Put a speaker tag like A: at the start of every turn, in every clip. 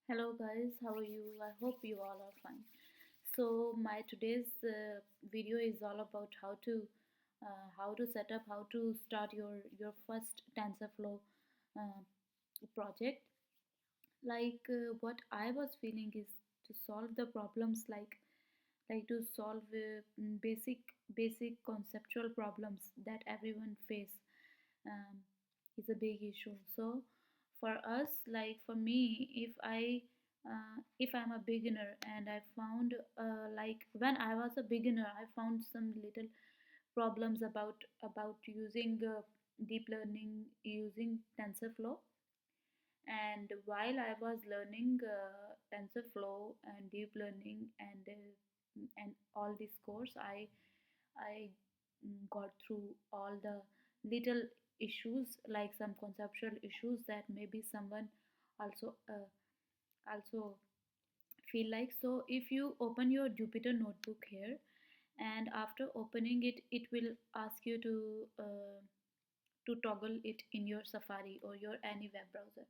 A: Hello guys, how are you? I hope you all are fine. So my today's video is all about how to set up, how to start your first TensorFlow uh, project. What I was feeling is to solve the problems like to solve basic conceptual problems that everyone face um, is a big issue. So for us, like for me, if I'm a beginner and I found like when I was a beginner, I found some little problems about using deep learning using TensorFlow. And while I was learning TensorFlow and deep learning and all this course, I got through all the little issues, like some conceptual issues that maybe someone also feel like. So if you open your Jupyter notebook here, and after opening it, it will ask you to toggle it in your Safari or your any web browser.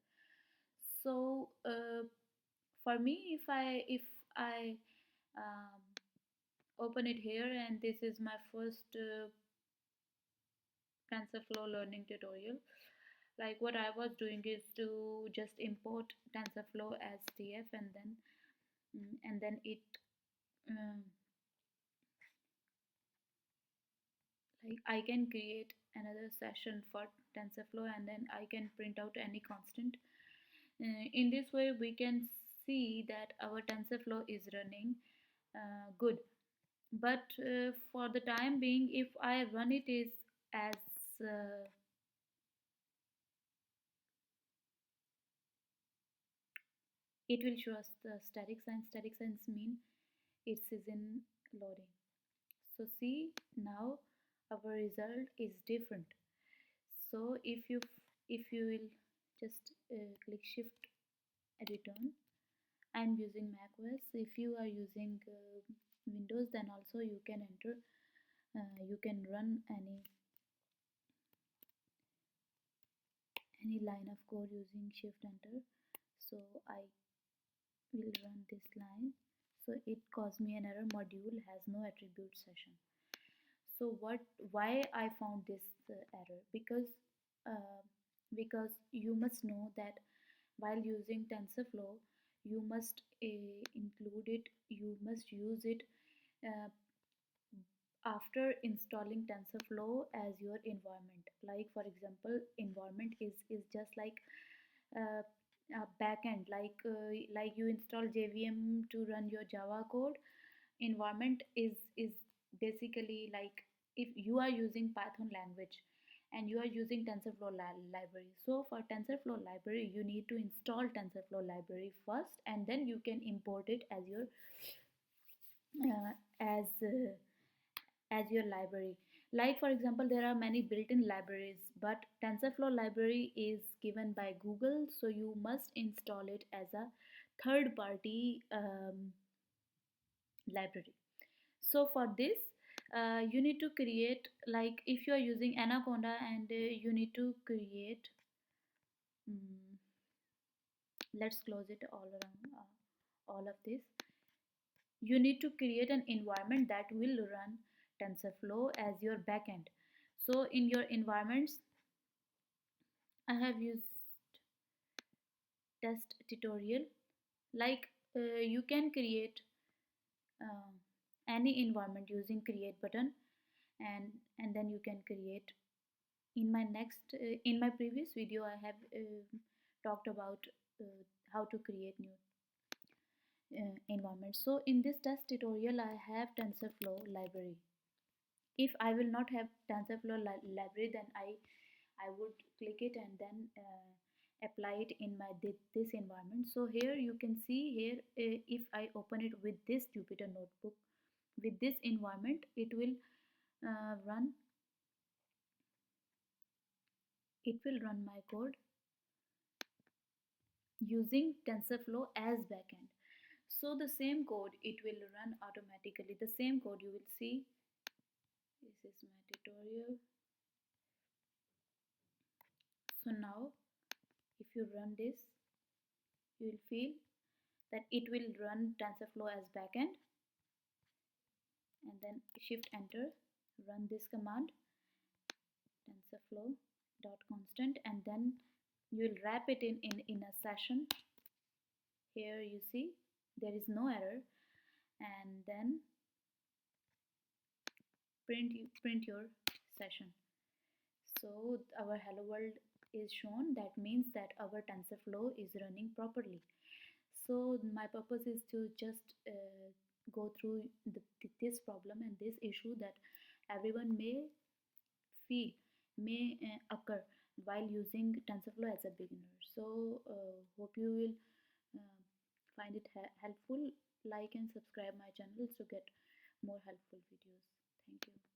A: So for me, if I um, open it here, and this is my first TensorFlow learning tutorial. Like what I was doing is to just import TensorFlow as TF, and then it um, like I can create another session for TensorFlow, and then I can print out any constant. In this way, we can see that our TensorFlow is running good. But for the time being, if I run it is as uh, it will show us the static sign. Static signs mean it is in loading. So see, now our result is different. So if you will just click shift return. I'm using Mac OS. If you are using Windows, then also you can enter, you can run any line of code using shift enter. So I will run this line. So it caused me an error, module has no attribute session. So why I found this error? Uh, because you must know that while using TensorFlow, you must include it, you must use it uh, after installing TensorFlow as your environment. Like for example, environment is just like uh, a backend, like you install JVM to run your Java code. Environment is basically like if you are using Python language and you are using TensorFlow library. So for TensorFlow library, you need to install TensorFlow library first, and then you can import it as your uh, as uh, as your library. Like for example, there are many built-in libraries, but TensorFlow library is given by Google, so you must install it as a third-party library. So for this, you need to create, like if you are using Anaconda, and you need to create. mm let's close it all around all of this. You need to create an environment that will run TensorFlow as your backend. So in your environments, I have used test tutorial. Like you can create uh, any environment using create button, and then you can create. In my previous video, I have talked about how to create new environments. So in this test tutorial, I have TensorFlow library. If I will not have TensorFlow library, then I would click it and then apply it in my this environment. So here you can see here, if I open it with this Jupyter notebook with this environment, run it will run my code using TensorFlow as backend. So the same code it will run automatically. The same code you will see. This is my tutorial. So now if you run this, you will feel that it will run TensorFlow as backend, and then shift enter, run this command tensorflow dot constant, and then you will wrap it in a session. Here you see there is no error, and then print your session. So our hello world is shown. That means that our TensorFlow is running properly. So my purpose is to just go through this problem and this issue that everyone feel may occur while using TensorFlow as a beginner. So hope you will find it helpful. Like and subscribe my channel to get more helpful videos. Thank you.